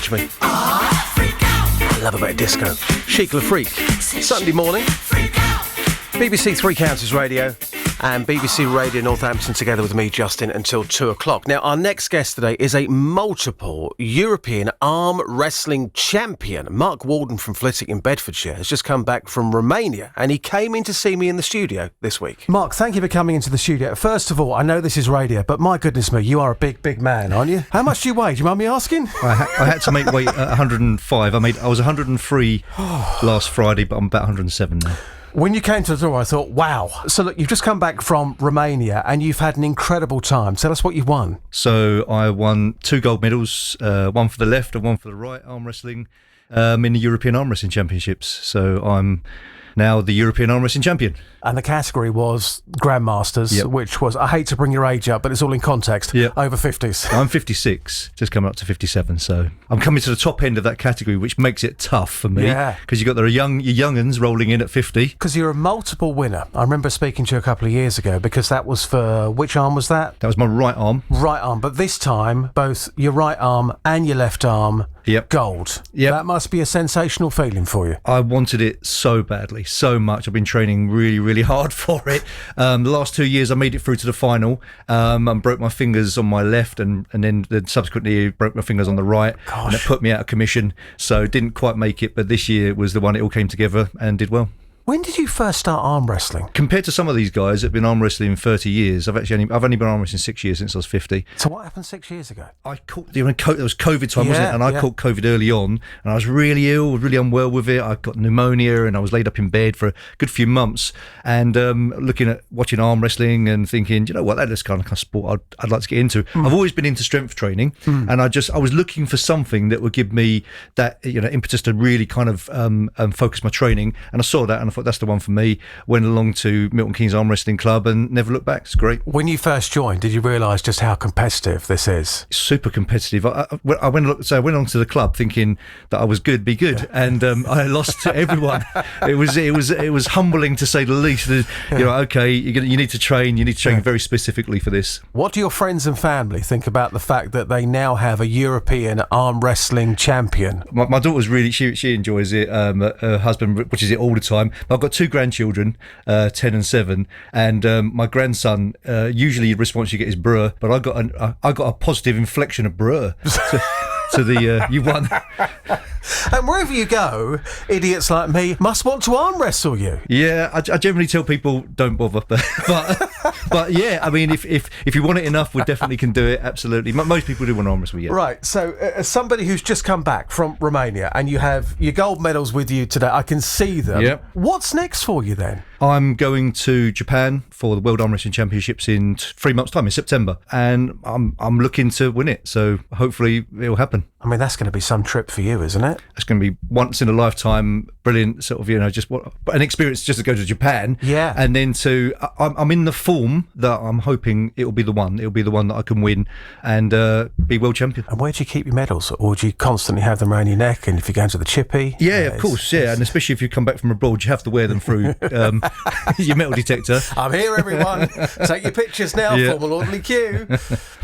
catch me. I love a bit of disco. Chic Le Freak. Sunday morning. BBC Three Counties Radio and BBC Radio Northampton together with me, Justin, until 2 o'clock. Now, our next guest today is a multiple European arm wrestling champion. Mark Walden from Flitwick in Bedfordshire has just come back from Romania and he came in to see me in the studio this week. Mark, thank you for coming into the studio. First of all, I know this is radio, but my goodness me, you are a big, big man, aren't you? How much do you weigh? Do you mind me asking? I had to make weight at 105. I was 103 last Friday, but I'm about 107 now. When you came to the door, I thought, wow. So look, you've just come back from Romania and you've had an incredible time. Tell us what you've won. So I won 2 gold medals, one for the left and one for the right arm wrestling in the European Arm Wrestling Championships. So I'm now the European Arm Wrestling Champion. And the category was Grandmasters, which was, I hate to bring your age up, but it's all in context, over 50s. I'm 56, just coming up to 57, so I'm coming to the top end of that category, which makes it tough for me, because you've got the your young'uns rolling in at 50. Because you're a multiple winner. I remember speaking to you a couple of years ago, because that was for, which arm was that? That was my right arm. Right arm, but this time, both your right arm and your left arm, gold. That must be a sensational feeling for you. I wanted it so badly, so much. I've been training really, really hard for it. The last 2 years I made it through to the final and broke my fingers on my left and then subsequently broke my fingers on the right. Gosh. And it put me out of commission, so didn't quite make it, but this year was the one it all came together and did well. When did you first start arm wrestling? Compared to some of these guys that have been arm wrestling 30 years, I've only been arm wrestling 6 years since I was 50. So what happened 6 years ago? I caught, there was COVID time, wasn't it? And I caught COVID early on, and I was really ill, really unwell with it. I got pneumonia, and I was laid up in bed for a good few months. And watching arm wrestling and thinking, you know what, that is kind of sport I'd like to get into. I've always been into strength training, and I was looking for something that would give me that impetus to really kind of focus my training. And I saw that, and I thought that's the one for me. Went along to Milton Keynes Arm Wrestling Club and never looked back. It's great. When you first joined, did you realise just how competitive this is? It's super competitive. I went on to the club thinking that I was be good, and I lost to everyone. It was humbling to say the least. Okay, you need to train. You need to train very specifically for this. What do your friends and family think about the fact that they now have a European arm wrestling champion? My daughter's really she enjoys it. Her husband watches it all the time. I've got 2 grandchildren, 10 and 7, and my grandson usually the response you get is bruh, but I got a positive inflection of bruh to the you won. And wherever you go, idiots like me must want to arm wrestle you. Yeah, I generally tell people don't bother, but yeah, I mean, if you want it enough, we definitely can do it. Absolutely, most people do want to arm wrestle. Yeah. Right. So, as somebody who's just come back from Romania, and you have your gold medals with you today, I can see them. Yep. What's next for you then? I'm going to Japan for the World Arm Wrestling Championships in 3 months' time, in September, and I'm looking to win it. So hopefully it'll happen. I mean, that's going to be some trip for you, isn't it? It's going to be once in a lifetime, brilliant sort of, just an experience just to go to Japan. Yeah. And then I'm in the form that I'm hoping it'll be the one. It'll be the one that I can win and be world champion. And where do you keep your medals? Or do you constantly have them around your neck? And if you go into the chippy? Yeah, of course, yeah. And especially if you come back from abroad, you have to wear them through your metal detector. I'm here, everyone. Take your pictures now, form an orderly queue.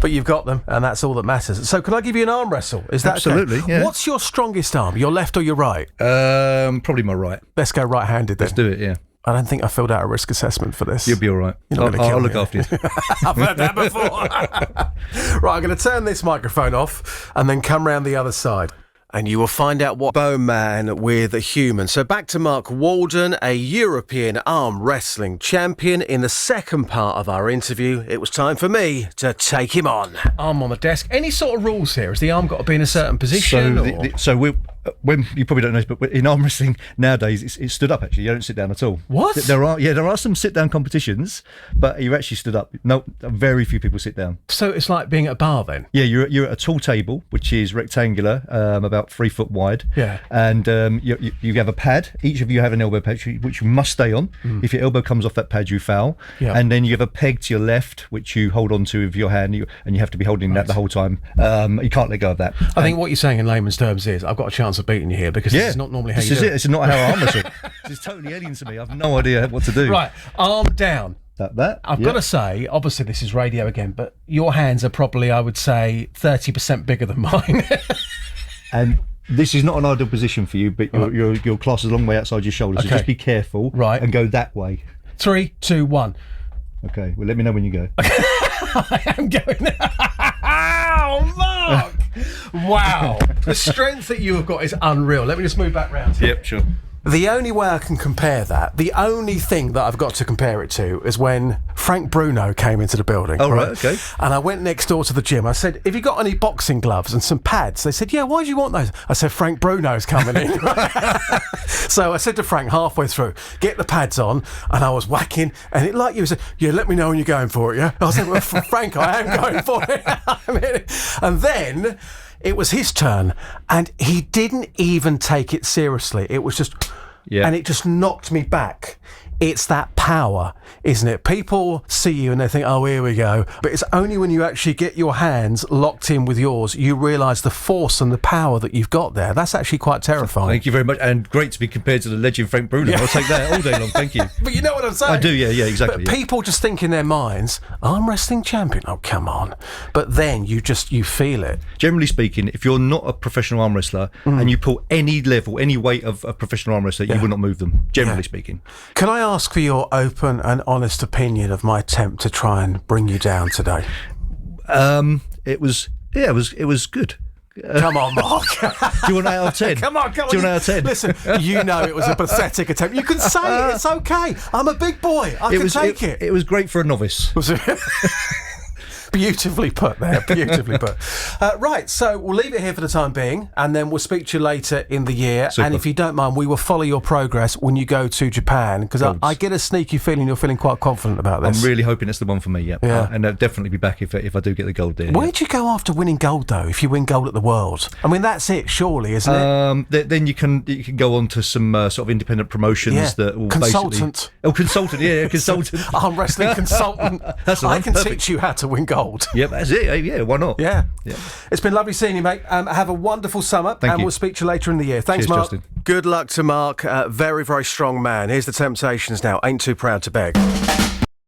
But you've got them, and that's all that matters. So can I give you an arm wrestle? Is that absolutely? Okay? Yeah. What's your strongest arm? Your left or your right? Probably my right. Let's go right-handed then. Let's do it. Yeah. I don't think I filled out a risk assessment for this. You'll be all right. I'll look after you. I've heard that before. Right, I'm going to turn this microphone off and then come round the other side. And you will find out what bone man with a human. So back to Mark Walden, a European arm wrestling champion. In the second part of our interview, it was time for me to take him on. Arm on the desk. Any sort of rules here? Has the arm got to be in a certain position? So when you probably don't know this, but in arm wrestling nowadays, it's stood up. Actually, you don't sit down at all. What? There are some sit down competitions, but you're actually stood up. No, very few people sit down. So it's like being at a bar then. Yeah, you're at a tall table, which is rectangular, about 3 foot wide. Yeah. And you have a pad. Each of you have an elbow pad, which you must stay on. If your elbow comes off that pad, you foul. Yeah. And then you have a peg to your left, which you hold on to with your hand, and you have to be holding that the whole time. You can't let go of that. I think what you're saying in layman's terms is I've got a chance of beating you here because this is not normally how you do it. This is not how I arm wrestle. This is totally alien to me. I've no idea what to do. Right, arm down. That. I've got to say, obviously this is radio again, but your hands are probably, I would say, 30% bigger than mine. And this is not an ideal position for you, but your class is a long way outside your shoulder, so just be careful and go that way. 3, 2, 1. Okay, well, let me know when you go. I am going. Oh, Mark! Wow. The strength that you have got is unreal. Let me just move back round here. Yep, sure. The only way I can compare that, the only thing that I've got to compare it to is when Frank Bruno came into the building. Oh, right, okay. And I went next door to the gym. I said, have you got any boxing gloves and some pads? They said, yeah, why do you want those? I said, Frank Bruno's coming in. So I said to Frank halfway through, get the pads on. And I was whacking. And it like you said, yeah, let me know when you're going for it, yeah? I said, well, Frank, I am going for it. I mean, and then it was his turn, and he didn't even take it seriously. It was just, and it just knocked me back. It's that power, isn't it? People see you and they think, oh, here we go. But it's only when you actually get your hands locked in with yours, you realise the force and the power that you've got there. That's actually quite terrifying. Thank you very much. And great to be compared to the legend Frank Bruno. I'll take that all day long. Thank you. But you know what I'm saying? I do, yeah, exactly. But people just think in their minds, arm wrestling champion, oh, come on. But then you feel it. Generally speaking, if you're not a professional arm wrestler and you pull any level, any weight of a professional arm wrestler, you will not move them, generally speaking. Can I ask for your open and honest opinion of my attempt to try and bring you down today? It was good. Come on, Mark. Do you want 8 out of 10? Come on. Do you want 8 out of 10? Listen, you know it was a pathetic attempt. You can say it. It's okay. I'm a big boy. I can take it. It was great for a novice. Beautifully put there, beautifully put. Right, so we'll leave it here for the time being, and then we'll speak to you later in the year. Super. And if you don't mind, we will follow your progress when you go to Japan, because I get a sneaky feeling you're feeling quite confident about this. I'm really hoping it's the one for me, yeah. And I'll definitely be back if I do get the gold there. Where'd you go after winning gold, though, if you win gold at the World? I mean, that's it, surely, isn't it? Then you can go on to some sort of independent promotions that will consultant. Consultant, consultant. Arm wrestling consultant. That's the one. I can teach you how to win gold. Yep, that's it. Yeah, why not? Yeah. It's been lovely seeing you, mate. Have a wonderful summer. Thank you. We'll speak to you later in the year. Thanks, Cheers, Mark. Justin. Good luck to Mark. Very, very strong man. Here's the Temptations now. Ain't Too Proud to Beg.